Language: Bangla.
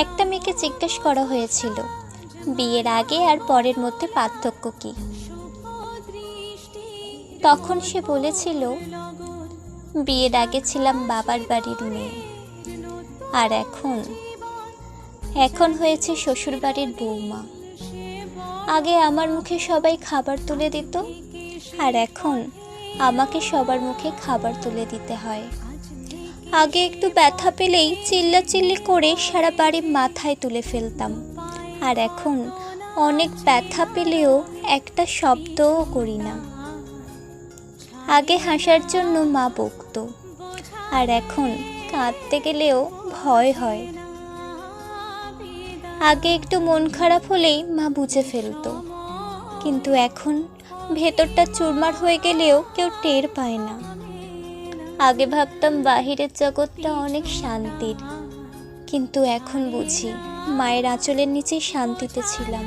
একটা মেয়েকে জিজ্ঞেস করা হয়েছিল বিয়ের আগে আর পরের মধ্যে পার্থক্য কি। তখন সে বলেছিল, বিয়ের আগে ছিলাম বাবার বাড়ির মেয়ে, আর এখন হয়েছে শ্বশুর বাড়ির বৌমা। আগে আমার মুখে সবাই খাবার তুলে দিত, আর এখন আমাকে সবার মুখে খাবার তুলে দিতে হয়। আগে একটু ব্যথা পেলেই চিল্লাচিল্লি করে সারা বাড়ি মাথায় তুলে ফেলতাম, আর এখন অনেক ব্যথা পেলেও একটা শব্দও করি না। আগে হাসার জন্য মা বকতো, আর এখন কাঁদতে গেলেও ভয় হয়। আগে একটু মন খারাপ হলেই মা বুঝে ফেলতো, কিন্তু এখন ভেতরটা চুরমার হয়ে গেলেও কেউ টের পায় না। আগে ভাবতাম বাহিরের জগৎটা অনেক শান্তির, কিন্তু এখন বুঝি মায়ের আঁচলের নিচে শান্তিতে ছিলাম।